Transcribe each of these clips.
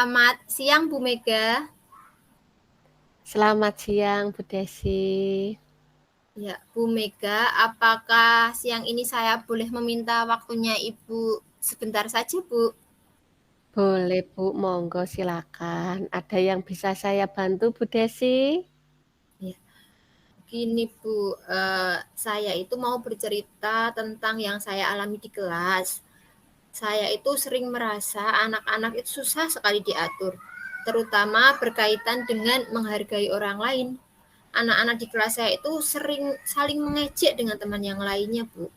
Selamat siang Bu Mega. Selamat siang, Bu Desi. Ya, Bu Mega, apakah siang ini saya boleh meminta waktunya Ibu sebentar saja, Bu? Boleh, Bu, monggo silakan. Ada yang bisa saya bantu, Bu Desi? Ya, gini Bu, saya itu mau bercerita tentang yang saya alami di kelas. Saya itu sering merasa anak-anak itu susah sekali diatur, terutama berkaitan dengan menghargai orang lain. Anak-anak di kelas saya itu sering saling mengejek dengan teman yang lainnya, Bu.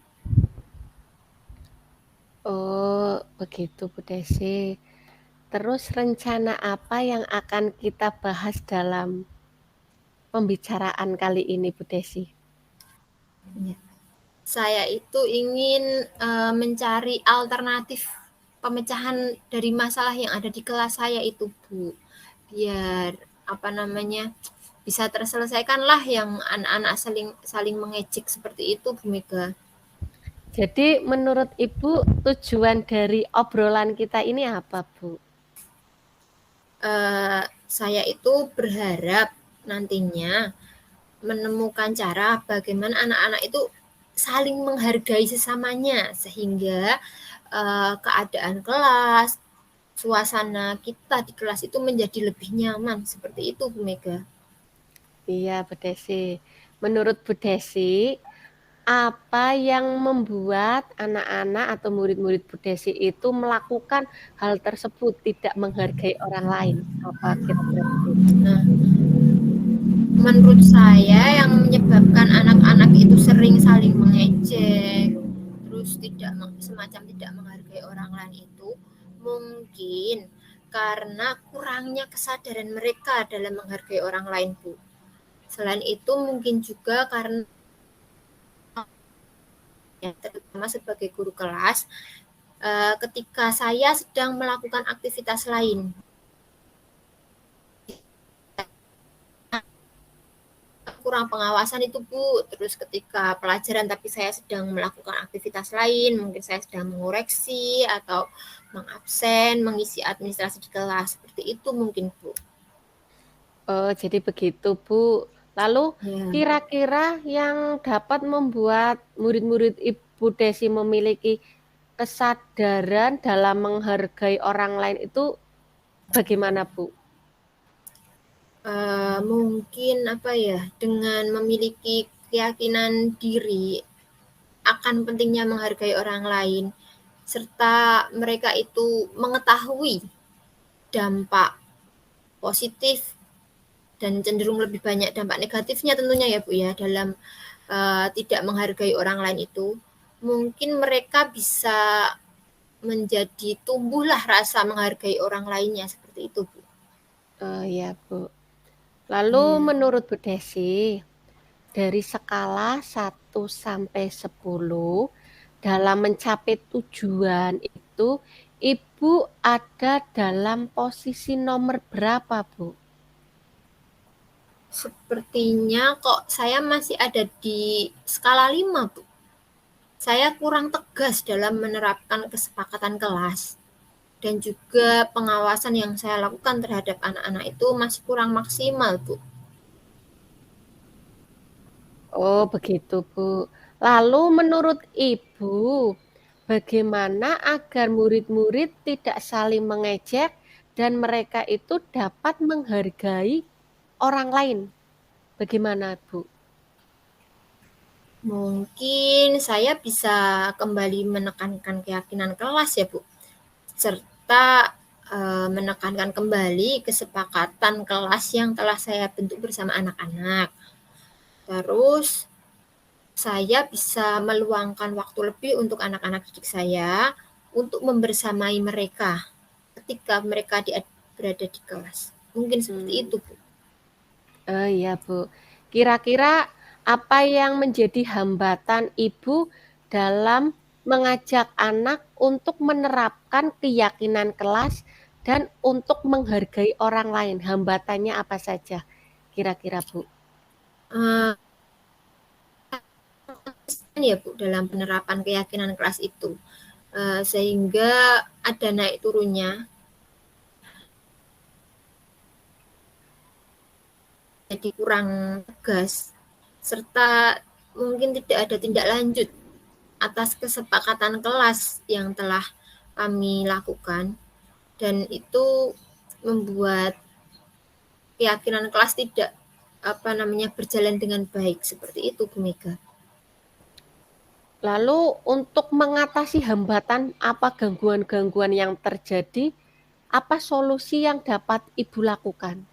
Oh, begitu, Bu Desi. Terus rencana apa yang akan kita bahas dalam pembicaraan kali ini, Bu Desi? Ya. Saya itu ingin mencari alternatif pemecahan dari masalah yang ada di kelas saya itu, Bu. Biar apa namanya bisa terselesaikan lah yang anak-anak saling saling mengejek seperti itu, Bu Mega. Jadi, menurut Ibu, tujuan dari obrolan kita ini apa, Bu? Saya itu berharap nantinya menemukan cara bagaimana anak-anak itu saling menghargai sesamanya sehingga keadaan kelas, suasana kita di kelas itu menjadi lebih nyaman seperti itu, Bu Mega. Iya, Bu Desi. Menurut Bu Desi, apa yang membuat anak-anak atau murid-murid Bu Desi itu melakukan hal tersebut, tidak menghargai orang lain? Apa kira-kira Bu Desi? Nah, menurut saya yang menyebabkan anak-anak itu sering saling mengejek, terus semacam tidak menghargai orang lain itu mungkin karena kurangnya kesadaran mereka dalam menghargai orang lain, Bu. Selain itu mungkin juga karena terutama sebagai guru kelas, ketika saya sedang melakukan aktivitas lain, kurang pengawasan itu, Bu. Terus ketika pelajaran tapi saya sedang melakukan aktivitas lain, mungkin saya sedang mengoreksi atau mengabsen, mengisi administrasi di kelas, seperti itu mungkin, Bu. Oh, jadi begitu, Bu. Lalu Ya. kira-kira yang dapat membuat murid-murid Ibu Desi memiliki kesadaran dalam menghargai orang lain itu bagaimana, Bu? Mungkin apa ya, dengan memiliki keyakinan diri akan pentingnya menghargai orang lain, serta mereka itu mengetahui dampak positif dan cenderung lebih banyak dampak negatifnya tentunya ya Bu ya dalam tidak menghargai orang lain itu, mungkin mereka bisa menjadi tumbuhlah rasa menghargai orang lainnya seperti itu, Bu. Oh ya, Bu. Lalu Iya. menurut Bu Desi, dari skala 1 sampai 10, dalam mencapai tujuan itu, Ibu ada dalam posisi nomor berapa, Bu? Sepertinya kok saya masih ada di skala 5, Bu. Saya kurang tegas dalam menerapkan kesepakatan kelas. Dan juga pengawasan yang saya lakukan terhadap anak-anak itu masih kurang maksimal, Bu. Oh, begitu, Bu. Lalu menurut Ibu, bagaimana agar murid-murid tidak saling mengejek dan mereka itu dapat menghargai orang lain? Bagaimana, Bu? Mungkin saya bisa kembali menekankan keyakinan kelas ya, Bu. Serta menekankan kembali kesepakatan kelas yang telah saya bentuk bersama anak-anak. Terus saya bisa meluangkan waktu lebih untuk anak-anak didik saya untuk membersamai mereka ketika mereka berada di kelas. Mungkin seperti Hmm. itu, Bu. Oh iya, Bu. Kira-kira apa yang menjadi hambatan Ibu dalam mengajak anak untuk menerapkan keyakinan kelas dan untuk menghargai orang lain? Hambatannya apa saja? Kira-kira, Bu. Uh, ya Bu dalam penerapan keyakinan kelas itu, sehingga ada naik turunnya. jadi kurang tegas, serta mungkin tidak ada tindak lanjut atas kesepakatan kelas yang telah kami lakukan, dan itu membuat keyakinan kelas tidak berjalan dengan baik, seperti itu Bu Mega. Lalu untuk mengatasi hambatan apa gangguan-gangguan yang terjadi, apa solusi yang dapat Ibu lakukan?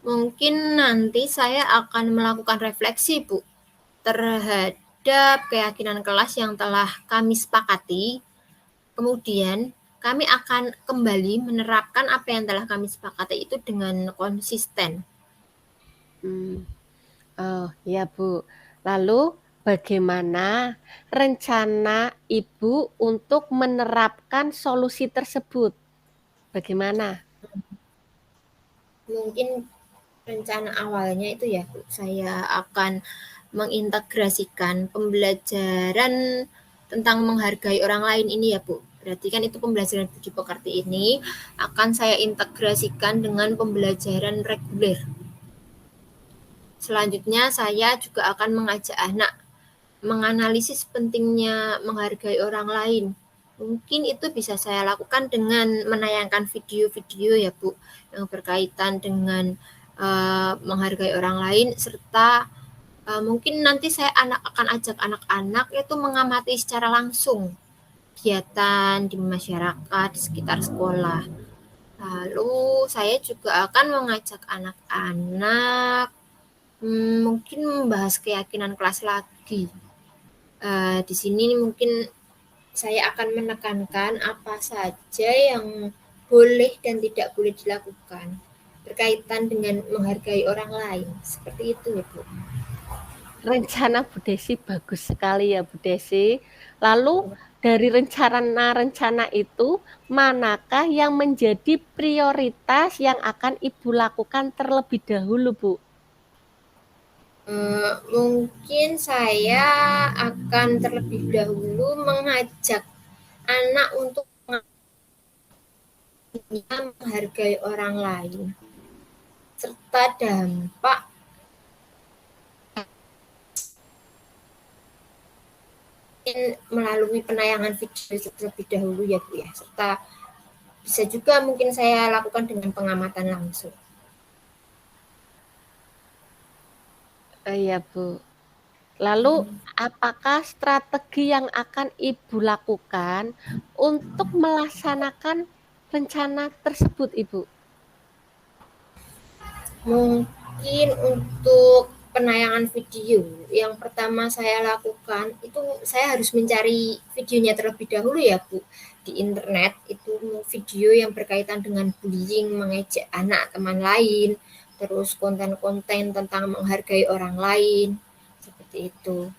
Mungkin nanti saya akan melakukan refleksi Bu terhadap keyakinan kelas yang telah kami sepakati. Kemudian kami akan kembali menerapkan apa yang telah kami sepakati itu dengan konsisten. Oh ya Bu. Lalu bagaimana rencana Ibu untuk menerapkan solusi tersebut? Bagaimana? Mungkin rencana awalnya itu ya Bu, saya akan mengintegrasikan pembelajaran tentang menghargai orang lain ini ya Bu. Berarti kan itu pembelajaran budi pekerti ini akan saya integrasikan dengan pembelajaran reguler. Selanjutnya saya juga akan mengajak anak menganalisis pentingnya menghargai orang lain. Mungkin itu bisa saya lakukan dengan menayangkan video-video ya Bu, yang berkaitan dengan menghargai orang lain, serta mungkin nanti saya akan ajak anak-anak itu mengamati secara langsung kegiatan di masyarakat di sekitar sekolah. Lalu saya juga akan mengajak anak-anak mungkin membahas keyakinan kelas lagi. Di sini mungkin saya akan menekankan apa saja yang boleh dan tidak boleh dilakukan berkaitan dengan menghargai orang lain. Seperti itu, Bu. Rencana Bu Desi bagus sekali ya Bu Desi. Lalu dari rencana-rencana itu, manakah yang menjadi prioritas yang akan Ibu lakukan terlebih dahulu Bu? Mungkin saya akan terlebih dahulu mengajak anak untuk menghargai orang lain serta dampak melalui penayangan video terlebih dahulu ya Bu ya, serta bisa juga mungkin saya lakukan dengan pengamatan langsung. Iya Bu. Lalu apakah strategi yang akan Ibu lakukan untuk melaksanakan rencana tersebut Ibu? Mungkin untuk penayangan video, yang pertama saya lakukan itu saya harus mencari videonya terlebih dahulu ya Bu di internet, itu video yang berkaitan dengan bullying, mengejek anak teman lain, terus konten-konten tentang menghargai orang lain, seperti itu.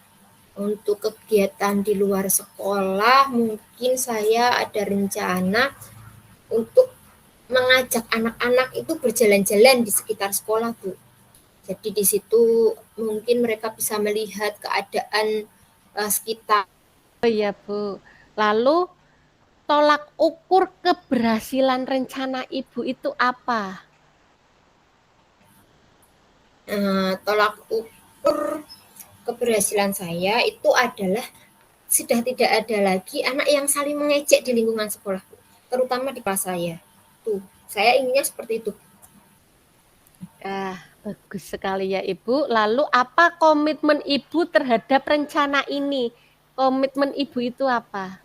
Untuk kegiatan di luar sekolah mungkin saya ada rencana untuk mengajak anak-anak itu berjalan-jalan di sekitar sekolah Bu. Jadi di situ mungkin mereka bisa melihat keadaan sekitar. Oh iya Bu. Lalu tolak ukur keberhasilan rencana Ibu itu apa? Tolak ukur keberhasilan saya itu adalah sudah tidak ada lagi anak yang saling mengejek di lingkungan sekolah, terutama di kelas saya. Tuh, saya inginnya seperti itu. Bagus sekali ya Ibu. Lalu apa komitmen Ibu terhadap rencana ini? Komitmen Ibu itu apa?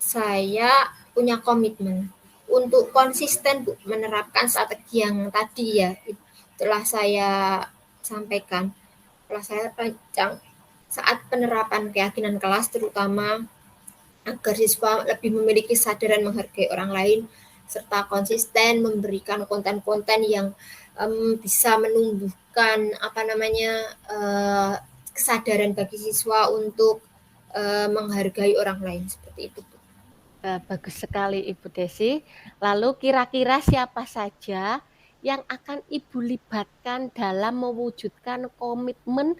Saya punya komitmen untuk konsisten Bu menerapkan strategi yang tadi ya telah saya sampaikan, telah saya rancang saat penerapan keyakinan kelas, terutama agar siswa lebih memiliki kesadaran menghargai orang lain serta konsisten memberikan konten-konten yang bisa menumbuhkan kesadaran bagi siswa untuk menghargai orang lain, seperti itu. Bagus sekali Ibu Desi. Lalu kira-kira siapa saja yang akan Ibu libatkan dalam mewujudkan komitmen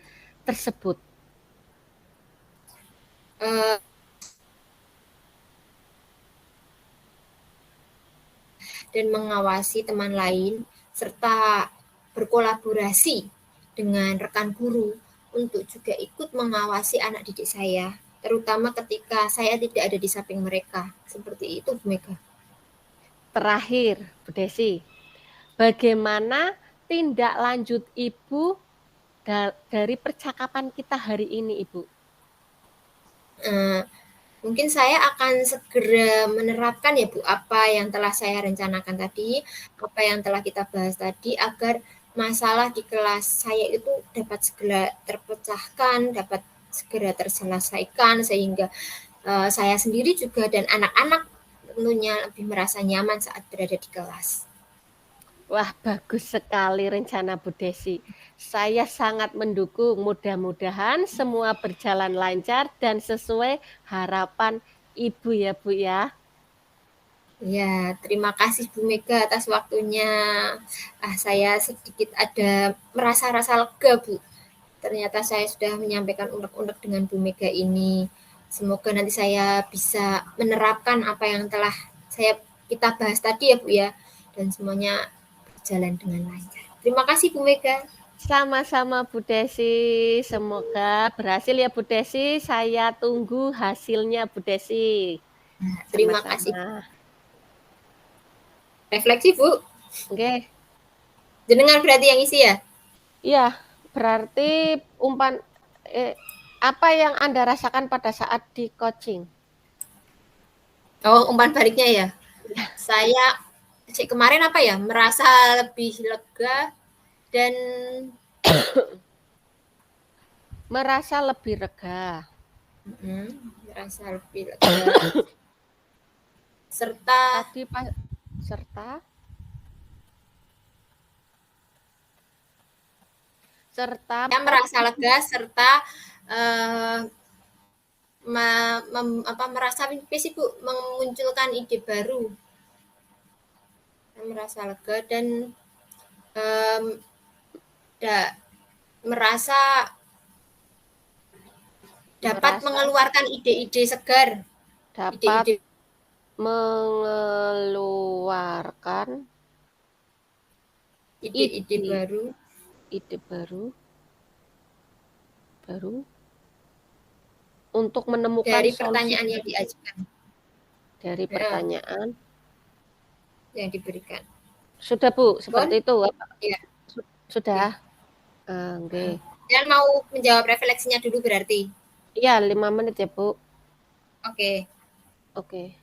tersebut? dan mengawasi teman lain, serta berkolaborasi dengan rekan guru untuk juga ikut mengawasi anak didik saya, terutama ketika saya tidak ada di samping mereka. Seperti itu, Bu Mega. Terakhir, Bu Desi, bagaimana tindak lanjut Ibu dari percakapan kita hari ini, Ibu? Mungkin saya akan segera menerapkan ya Bu, apa yang telah saya rencanakan tadi, apa yang telah kita bahas tadi, agar masalah di kelas saya itu dapat segera terpecahkan, dapat segera terselesaikan, sehingga saya sendiri juga dan anak-anak tentunya lebih merasa nyaman saat berada di kelas. Wah, bagus sekali rencana Bu Desi. Saya sangat mendukung. Mudah-mudahan semua berjalan lancar dan sesuai harapan Ibu ya, Bu ya. Ya, terima kasih Bu Mega atas waktunya. Saya sedikit ada merasa rasa lega Bu. Ternyata saya sudah menyampaikan unek-unek dengan Bu Mega ini. Semoga nanti saya bisa menerapkan apa yang telah kita bahas tadi ya Bu ya. Dan semuanya berjalan dengan lancar. Terima kasih Bu Mega. Sama-sama Bu Desi. Semoga berhasil ya Bu Desi. Saya tunggu hasilnya Bu Desi. Terima kasih. Sama-sama. Refleksi Bu. Oke. Jenengan berarti yang isi ya? Iya, berarti apa yang Anda rasakan pada saat di coaching? Oh, umpan baliknya ya. Saya kemarin apa ya, merasa lebih lega dan merasa lebih lega. Merasa lebih lega. serta saya merasa lega serta merasa Bu, memunculkan ide baru. Saya merasa lega dan merasa dapat mengeluarkan ide-ide segar. Dapat mengeluarkan ide-ide baru. Ide baru untuk menemukan dari solusi pertanyaan yang diajukan. Dari pertanyaan yang diberikan. Sudah Bu, seperti itu. Ya. Sudah. Oke. Dan mau menjawab refleksinya dulu berarti? Iya, 5 menit ya Bu. Oke. Oke.